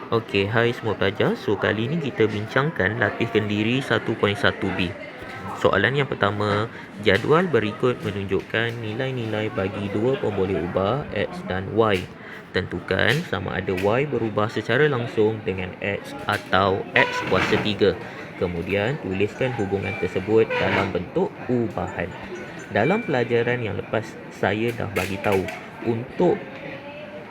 Okey, hai semua pelajar. So, kali ni kita bincangkan latih kendiri 1.1b. Soalan yang pertama, jadual berikut menunjukkan nilai-nilai bagi dua pemboleh ubah X dan Y. Tentukan sama ada Y berubah secara langsung dengan X atau X kuasa 3. Kemudian, tuliskan hubungan tersebut dalam bentuk ubahan. Dalam pelajaran yang lepas, saya dah bagi tahu untuk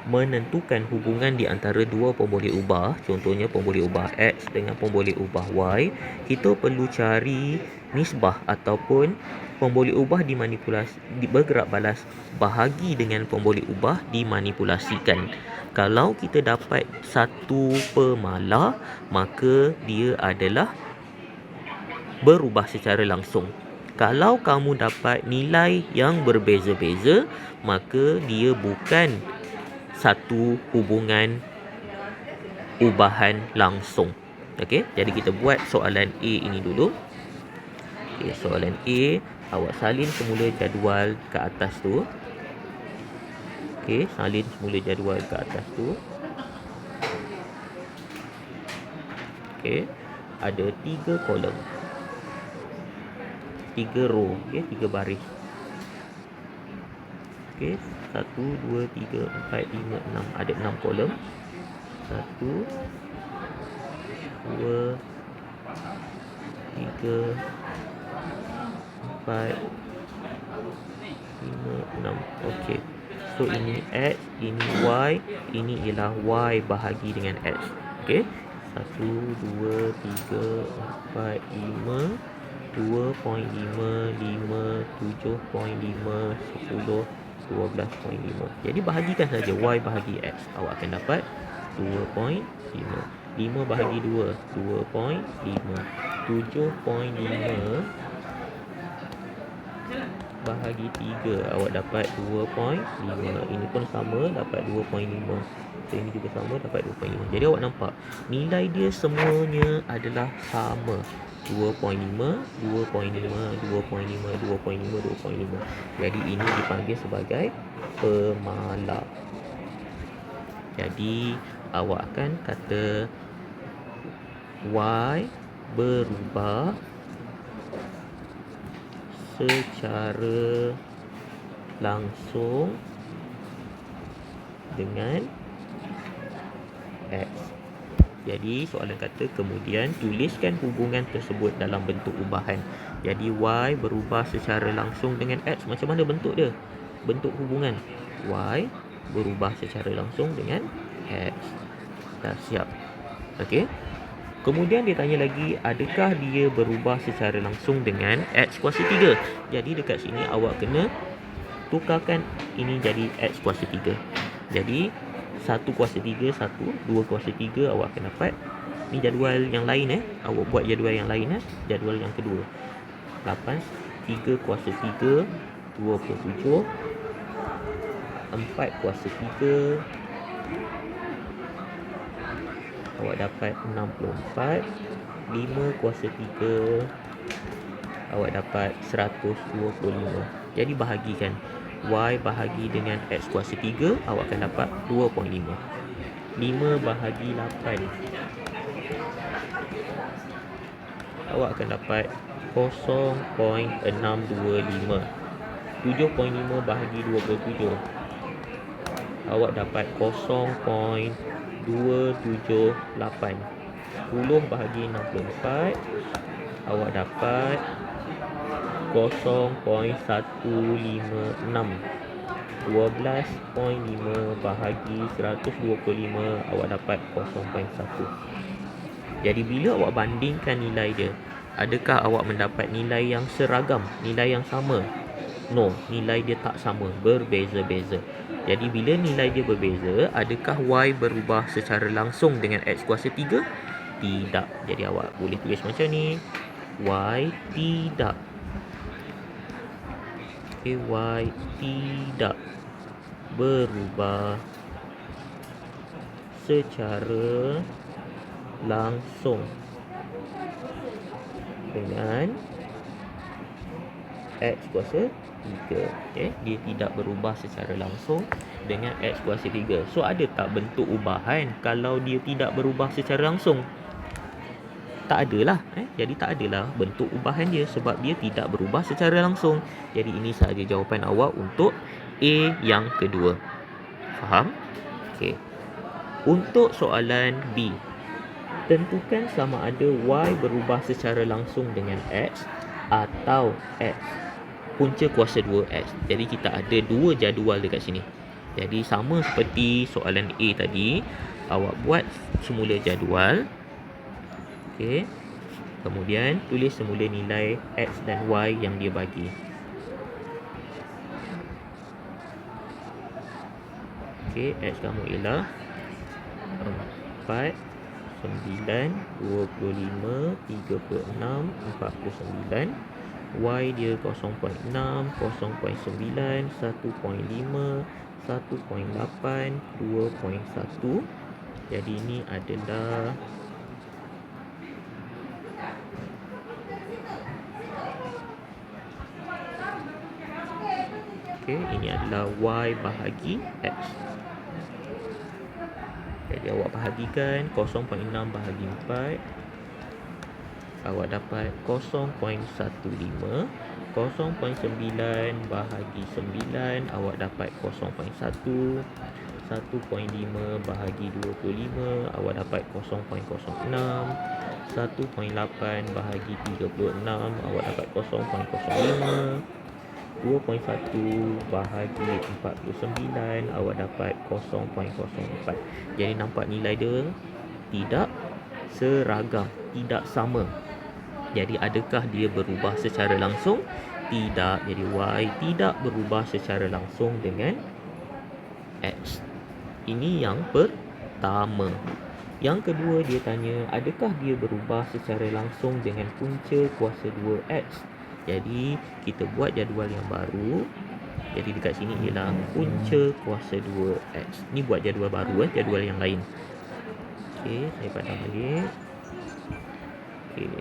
menentukan hubungan di antara dua pemboleh ubah, contohnya pemboleh ubah X dengan pemboleh ubah Y, kita perlu cari nisbah ataupun pemboleh ubah dimanipulasi, bergerak balas bahagi dengan pemboleh ubah dimanipulasikan. Kalau kita dapat satu pemalar, maka dia adalah berubah secara langsung. Kalau kamu dapat nilai yang berbeza-beza, maka dia bukan satu hubungan ubahan langsung. Okey, jadi kita buat soalan A ini dulu. Okey, soalan A, awak salin semula jadual ke atas tu. Okey, salin semula jadual ke atas tu. Okey, ada 3 kolom. 3 row, okey, 3 baris. Okey, 1 2 3 4 5 6, ada 6 kolom. 1 2 3 4 5 6. Okey. So ini X, ini Y, ini ialah Y bahagi dengan X. Okey. 1 2 3 4 5 2.5 5 7.5 10 12.5. Jadi bahagikan saja Y bahagi X. Awak akan dapat 2.5. 5 bahagi 2, 2.5. 7.5 bahagi 3, awak dapat 2.5. Ini pun sama, dapat 2.5. So, ini juga sama, dapat 2.5. Jadi awak nampak nilai dia semuanya adalah sama. 2.5, 2.5, 2.5, 2.5, 2.5. Jadi ini dipanggil sebagai pemalar. Jadi awak akan kata Y berubah secara langsung dengan X. Jadi soalan kata kemudian tuliskan hubungan tersebut dalam bentuk ubahan. Jadi Y berubah secara langsung dengan X. Macam mana bentuk dia? Bentuk hubungan Y berubah secara langsung dengan X. Dah siap. Okey. Kemudian dia tanya lagi, adakah dia berubah secara langsung dengan X kuasa 3? Jadi dekat sini awak kena tukarkan ini jadi X kuasa 3. Jadi 1 kuasa 3, 1, 2 kuasa 3 awak akan dapat. Ni jadual yang lain Awak buat jadual yang lain Jadual yang kedua. 8, 3 kuasa 3, 27. 4 kuasa 3, awak dapat 64. 5 kuasa 3, awak dapat 125. Jadi bahagikan Y bahagi dengan X kuasa 3, awak akan dapat 2.5. 5 bahagi 8, awak akan dapat 0.625. 7.5 bahagi 27, awak dapat 0.278. 10 bahagi 64, awak dapat 0.156. 12.5 bahagi 125, awak dapat 0.1. Jadi bila awak bandingkan nilai dia, adakah awak mendapat nilai yang seragam, nilai yang sama? No, nilai dia tak sama, berbeza-beza. Jadi bila nilai dia berbeza, adakah Y berubah secara langsung dengan X kuasa 3? Tidak. Jadi awak boleh tulis macam ni, Y tidak. Okay, Y tidak berubah secara langsung dengan X kuasa 3. Okay, dia tidak berubah secara langsung dengan X kuasa 3. So ada tak bentuk ubahan kalau dia tidak berubah secara langsung? Tak adalah. Jadi tak adalah bentuk ubahan dia sebab dia tidak berubah secara langsung. Jadi ini sahaja jawapan awak untuk A yang kedua. Faham? Okey. Untuk soalan B, tentukan sama ada Y berubah secara langsung dengan X atau X punca kuasa 2X. Jadi kita ada dua jadual dekat sini. Jadi sama seperti soalan A tadi, awak buat semula jadual. Okey. Kemudian tulis semula nilai X dan Y yang dia bagi. Okey, X kamu ialah 4, 9, 25, 36, 49. Y dia 0.6, 0.9, 1.5, 1.8, 2.1. Jadi ini adalah ini adalah Y bahagi X. Jadi awak bahagikan 0.6 bahagi 4, awak dapat 0.15. 0.9 bahagi 9, awak dapat 0.1. 1.5 bahagi 25, awak dapat 0.06. 1.8 bahagi 36, awak dapat 0.05. 2.1 bahagi 49, awak dapat 0.04. Jadi nampak nilai dia tidak seragam, tidak sama. Jadi adakah dia berubah secara langsung? Tidak. Jadi Y tidak berubah secara langsung dengan X. Ini yang pertama. Yang kedua, dia tanya adakah dia berubah secara langsung dengan punca kuasa 2X. Jadi kita buat jadual yang baru. Jadi dekat sini ialah punca kuasa 2X. Ni buat jadual baru, jadual yang lain. Okey, saya padam balik. Okey.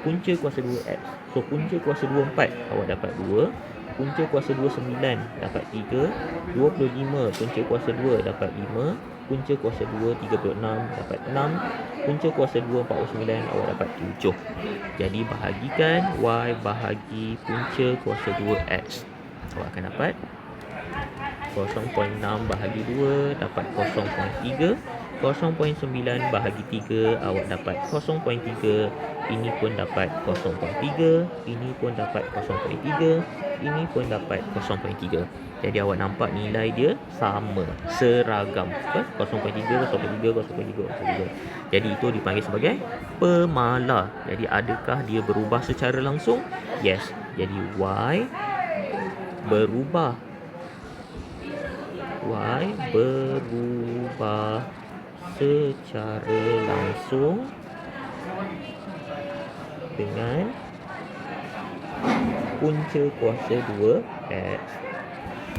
Punca kuasa 2X. So punca kuasa 24 awak dapat 2. Punca kuasa 29 dapat 3. 25 punca kuasa 2 dapat 5. Punca kuasa 2 36 dapat 6. Punca kuasa 2 49 awak dapat 7. Jadi bahagikan Y bahagi punca kuasa 2X. Awak akan dapat 0.6 bahagi 2 dapat 0.3. 0.9 bahagi 3 awak dapat 0.3. Ini pun dapat 0.3. Ini pun dapat 0.3. Ini pun dapat 0.3. Jadi awak nampak nilai dia sama, seragam. 0.3, 0.3, 0.3, 0.3. Jadi itu dipanggil sebagai pemalar. Jadi adakah dia berubah secara langsung? Yes. Jadi Y berubah. Y berubah secara langsung dengan punca kuasa 2X.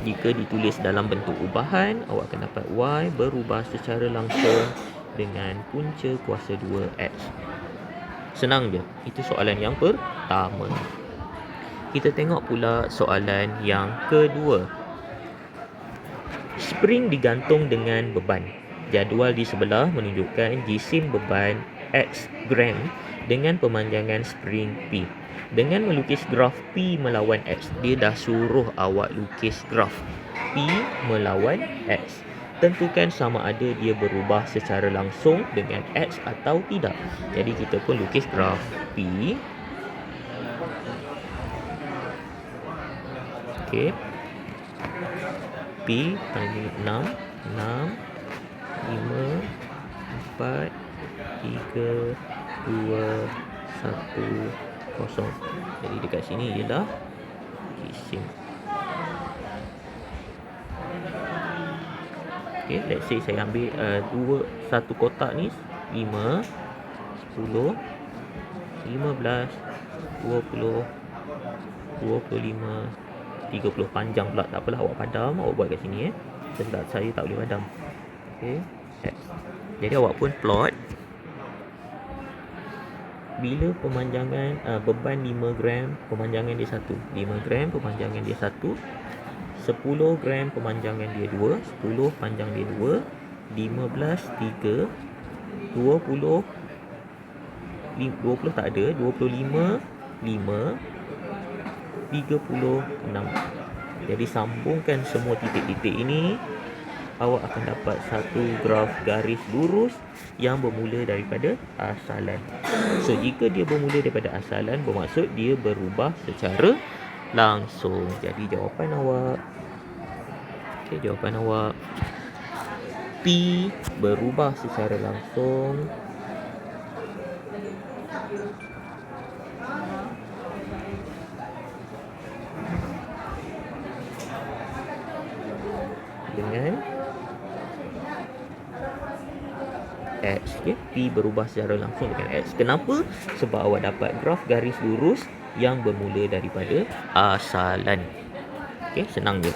Jika ditulis dalam bentuk ubahan, awak akan dapat Y berubah secara langsung dengan punca kuasa 2X. Senang je. Itu soalan yang pertama. Kita tengok pula soalan yang kedua. Spring digantung dengan beban. Jadual di sebelah menunjukkan jisim beban X gram dengan pemanjangan spring P. Dengan melukis graf P melawan X, dia dah suruh awak lukis graf P melawan X. Tentukan sama ada dia berubah secara langsung dengan X atau tidak. Jadi kita pun lukis graf P. Okey. P tadi 6, 5, 4, 3, 2, 1, 0. Jadi dekat sini ialah jisim. Okay, let's say saya ambil satu kotak ni 5, 10, 15, 20, 25, 30. Panjang pula. Tak apalah, awak padam, awak buat kat sini sebab saya tak boleh padam. Okay. Jadi awak pun plot bila pemanjangan beban 5 gram, pemanjangan dia 1. 5 gram, pemanjangan dia 1. 10 gram pemanjangan dia 2, 10 panjang dia 2, 15 3, 20 20 tak ada, 25 5, 36. Jadi sambungkan semua titik-titik ini, awak akan dapat satu graf garis lurus yang bermula daripada asalan. So jika dia bermula daripada asalan, bermaksud dia berubah secara langsung. Jadi jawapan awak, P berubah secara langsung dengan X. P berubah secara langsung dengan X. Kenapa? Sebab awak dapat graf garis lurus yang bermula daripada asalan. Senang je.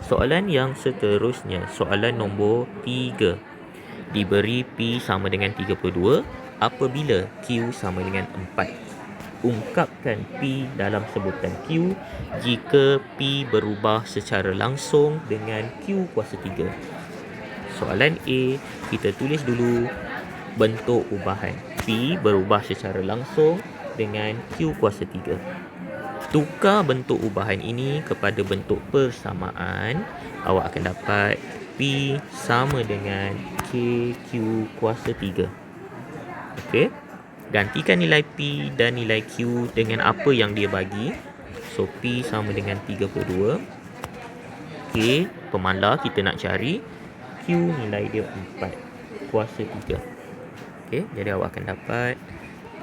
Soalan yang seterusnya, soalan nombor 3. Diberi P sama dengan 32 apabila Q sama dengan 4. Ungkapkan P dalam sebutan Q jika P berubah secara langsung dengan Q kuasa 3. Soalan A, kita tulis dulu bentuk ubahan. P berubah secara langsung dengan Q kuasa 3. Tukar bentuk ubahan ini kepada bentuk persamaan, awak akan dapat P sama dengan KQ kuasa 3. Gantikan nilai P dan nilai Q dengan apa yang dia bagi. So P sama dengan 32. K pemala kita nak cari, Q nilai dia 4 kuasa 3. Jadi awak akan dapat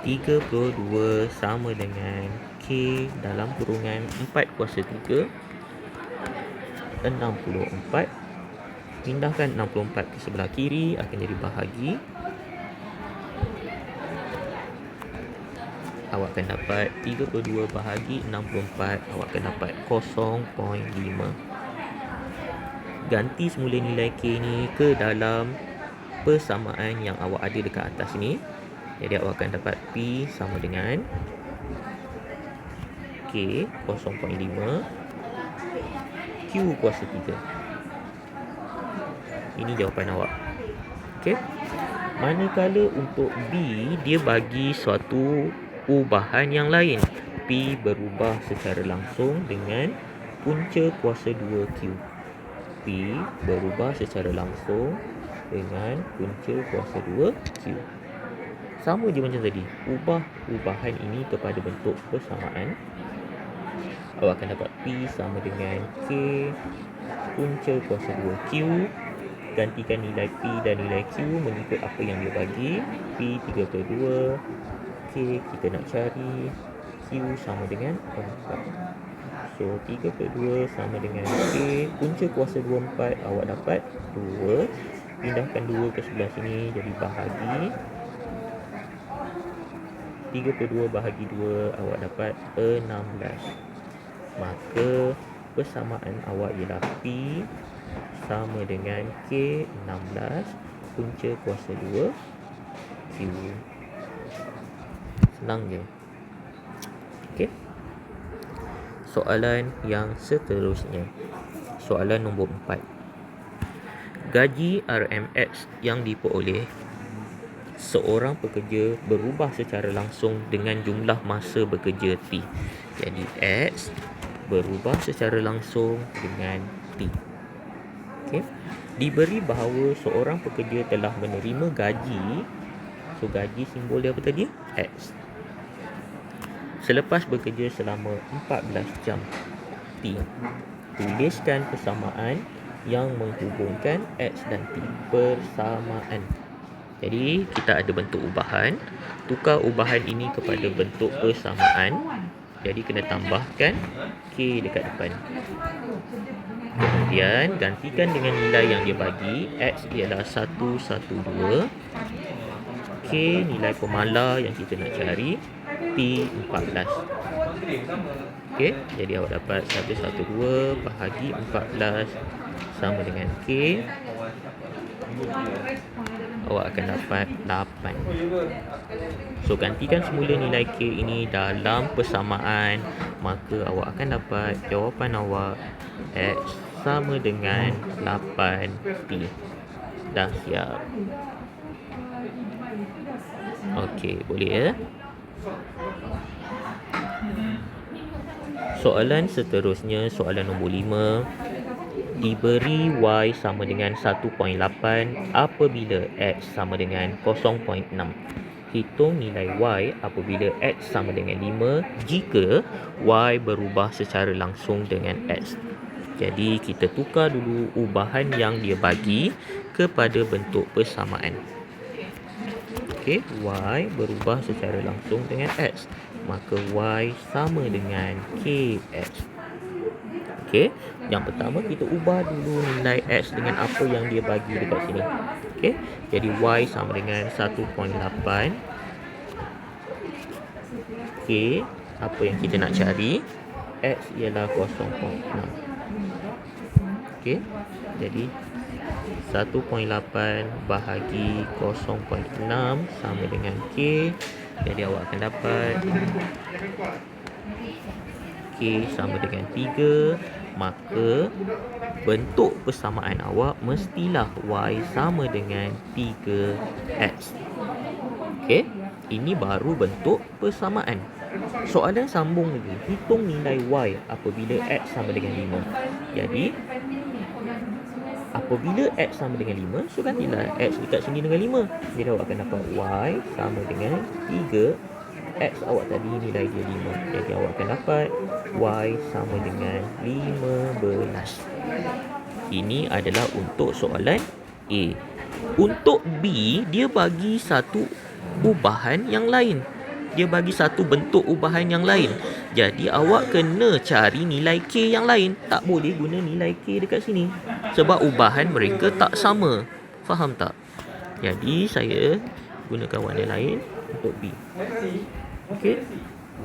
32 sama dengan K dalam kurungan 4 kuasa 3, 64. Pindahkan 64 ke sebelah kiri, akan jadi bahagi. Awak akan dapat 32 bahagi 64, awak akan dapat 0.5. Ganti semula nilai K ni ke dalam persamaan yang awak ada dekat atas ni. Jadi awak akan dapat P sama dengan K 0.5, Q kuasa 3. Ini jawapan awak. Manakala untuk B, dia bagi suatu ubahan yang lain. P berubah secara langsung dengan punca kuasa 2Q. P berubah secara langsung dengan punca kuasa 2Q. Sama je macam tadi. Ubah ubahan ini kepada bentuk persamaan. Awak akan dapat P sama dengan K punca kuasa 2Q. Gantikan nilai P dan nilai Q mengikut apa yang dia bagi. P 32, K kita nak cari, Q sama dengan 4. So 32 sama dengan K, punca kuasa 24 awak dapat 2. Pindahkan 2 ke sebelah sini, jadi bahagi 32 bahagi 2, awak dapat 16. Maka persamaan awak ialah P sama dengan K 16 punca kuasa 2 Q. Senang je. Soalan yang seterusnya, soalan nombor 4. Gaji RMX yang diperoleh seorang pekerja berubah secara langsung dengan jumlah masa bekerja T. Jadi X berubah secara langsung dengan T. Diberi bahawa seorang pekerja telah menerima gaji. So gaji simbol dia apa tadi? X. Selepas bekerja selama 14 jam T. Tuliskan persamaan yang menghubungkan X dan T. Persamaan. Jadi kita ada bentuk ubahan. Tukar ubahan ini kepada bentuk persamaan. Jadi kena tambahkan K dekat depan. Kemudian gantikan dengan nilai yang dia bagi. X ialah 112. K nilai pemala yang kita nak cari. P 14. Jadi awak dapat 112 bahagi 14 sama dengan K. awak akan dapat 8. So gantikan semula nilai K ini dalam persamaan, maka awak akan dapat jawapan awak X sama dengan 8P. Dah siap. Okey, boleh ya? Soalan seterusnya, soalan nombor 5. Diberi Y sama dengan 1.8 apabila X sama dengan 0.6. Hitung nilai Y apabila X sama dengan 5 jika Y berubah secara langsung dengan X. Jadi kita tukar dulu ubahan yang dia bagi kepada bentuk persamaan. Okey, Y berubah secara langsung dengan X. Maka Y sama dengan KX. Okey, yang pertama kita ubah dulu nilai X dengan apa yang dia bagi dekat sini. Okey, jadi Y sama dengan 1.8. K, apa yang kita nak cari? X ialah 0.6. Okey, jadi 1.8 bahagi 0.6 sama dengan K. Jadi awak akan dapat K sama dengan 3. Maka bentuk persamaan awak mestilah Y sama dengan 3X. Okey, ini baru bentuk persamaan. Soalan sambung lagi. Hitung nilai Y apabila X sama dengan 5. Jadi apabila X sama dengan 5, so gantilah X dekat sini dengan 5. Jadi awak akan dapat Y sama dengan 3. X awak tadi nilai dia 5. Jadi awak akan dapat Y sama dengan 15. Ini adalah untuk soalan A. Untuk B, dia bagi satu ubahan yang lain. Dia bagi satu bentuk ubahan yang lain. Jadi awak kena cari nilai K yang lain. Tak boleh guna nilai K dekat sini. Sebab ubahan mereka tak sama. Faham tak? Jadi saya gunakan warna lain untuk B. Okey,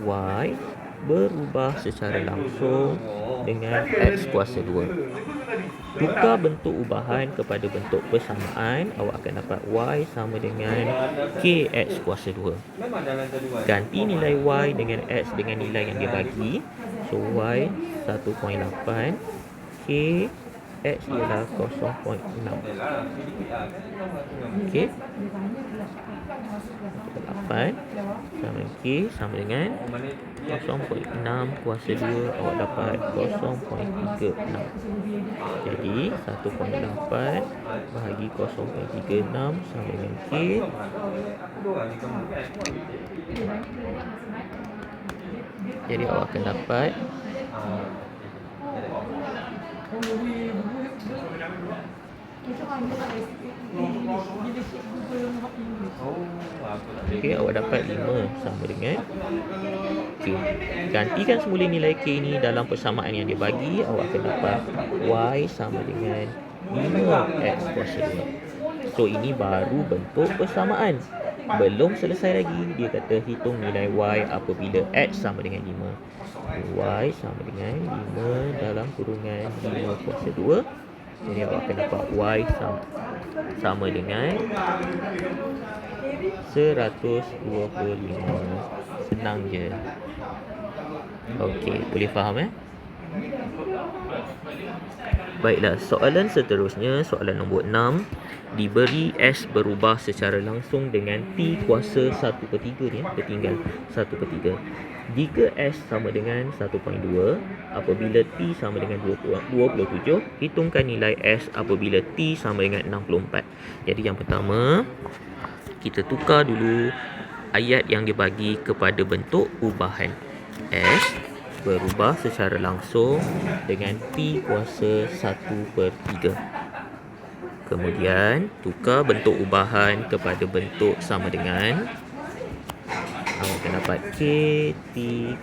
Y berubah secara langsung dengan X kuasa 2. Tukar bentuk ubahan kepada bentuk persamaan, awak akan dapat Y sama dengan KX kuasa 2. Ganti nilai Y dengan X dengan nilai yang dia bagi. So Y 1.8, K X ialah 0.6. Okey, 8 sama K sama dengan 0.6 kuasa 2, awak dapat 0.36. Jadi 1.8 bahagi 0.36 sama dengan K. Jadi awak akan dapat Okey, awak dapat 5 sama dengan K. Gantikan semula nilai K ni dalam persamaan yang dia bagi. Awak akan dapat Y sama dengan 5X kuasa 2. So ini baru bentuk persamaan. Belum selesai lagi. Dia kata hitung nilai Y apabila X sama dengan 5. Y sama dengan 5 dalam kurungan 5 kuasa 2. Jadi awak akan dapat Y sama dengan 125. Senang je. Okey, boleh faham Baiklah, soalan seterusnya, soalan nombor 6. Diberi S berubah secara langsung dengan T kuasa 1/3 ni, tertinggal 1/3. Jika S sama dengan 1.2, apabila T sama dengan 27, hitungkan nilai S apabila T sama dengan 64. Jadi yang pertama, kita tukar dulu ayat yang dia bagi kepada bentuk ubahan. S berubah secara langsung dengan T kuasa 1/3. Kemudian tukar bentuk ubahan kepada bentuk sama dengan, awak akan dapat K T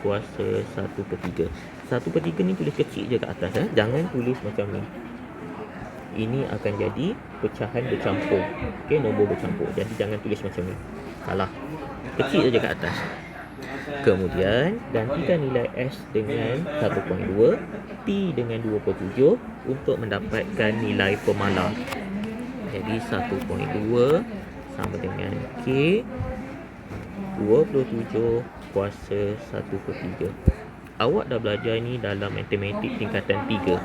kuasa 1/3. 1/3 ni tulis kecil je kat atas. Jangan tulis macam ni. Ini akan jadi pecahan bercampur. Okey, nombor bercampur. Jadi jangan tulis macam ni. Salah. Kecil je kat atas. Kemudian gantikan nilai S dengan 1.2, T dengan 27 untuk mendapatkan nilai pemalar. Jadi 1.2 sama dengan K 27 kuasa 1/3. Awak dah belajar ni dalam matematik tingkatan 3.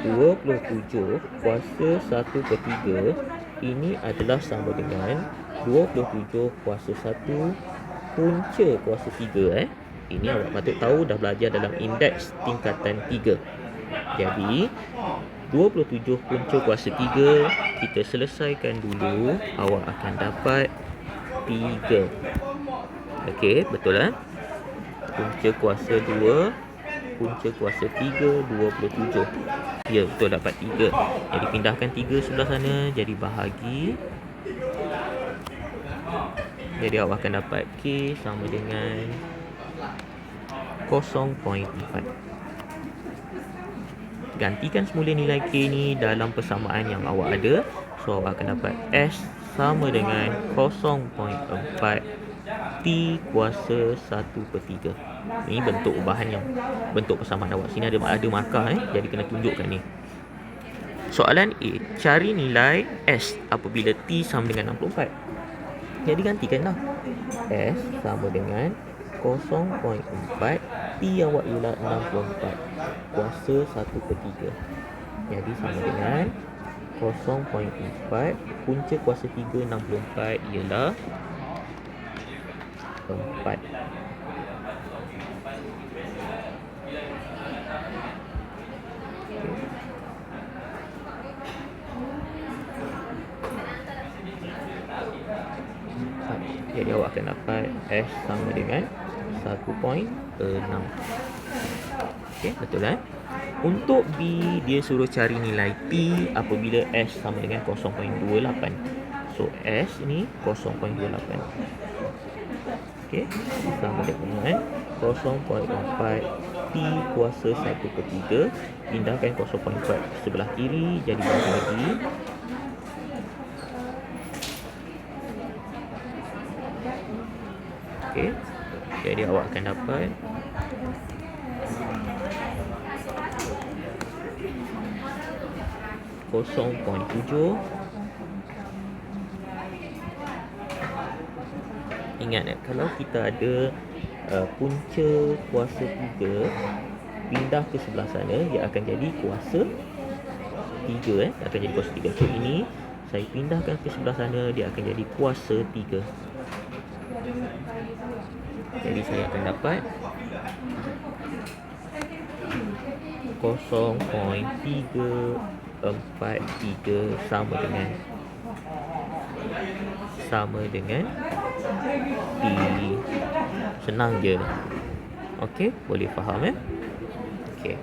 27 kuasa 1/3 ini adalah sama dengan 27 kuasa 1 punca kuasa 3. Ini awak patut tahu, dah belajar dalam indeks tingkatan 3. Jadi 27 punca kuasa 3 kita selesaikan dulu, awak akan dapat 3. Okey, betul lah. Punca kuasa 2 punca kuasa 3 27. Ya, betul, dapat 3. Jadi pindahkan 3 sebelah sana, jadi bahagi. Jadi awak akan dapat K sama dengan 0.4. Gantikan semula nilai K ni dalam persamaan yang awak ada. So awak akan dapat S sama dengan 0.4 T kuasa 1/3. Ini bentuk ubahan yang bentuk persamaan awak. Sini ada markah jadi kena tunjukkan ni. Soalan A, cari nilai S apabila T sama dengan 64. Jadi gantikanlah. S sama dengan 0.4 T awak ialah 64 kuasa 1/3. Jadi sama dengan 0.4 punca kuasa 3 64 ialah 4. Jadi awak akan dapat S sama dengan 1.6. Okey, betul kan? Untuk B, dia suruh cari nilai T apabila S sama dengan 0.28. So S ni 0.28. Okey, sama dengan 0.4 T kuasa 1/3. Pindahkan 0.4 sebelah kiri, jadi bahagi. Okey, jadi awak akan dapat 0.7. Ingat kalau kita ada punca kuasa 3 pindah ke sebelah sana, dia akan jadi kuasa 3 akan jadi kuasa 3. So ini saya pindahkan ke sebelah sana, dia akan jadi kuasa 3. Jadi saya akan dapat 0.343 sama dengan T. Senang je. Okey, boleh faham Okey.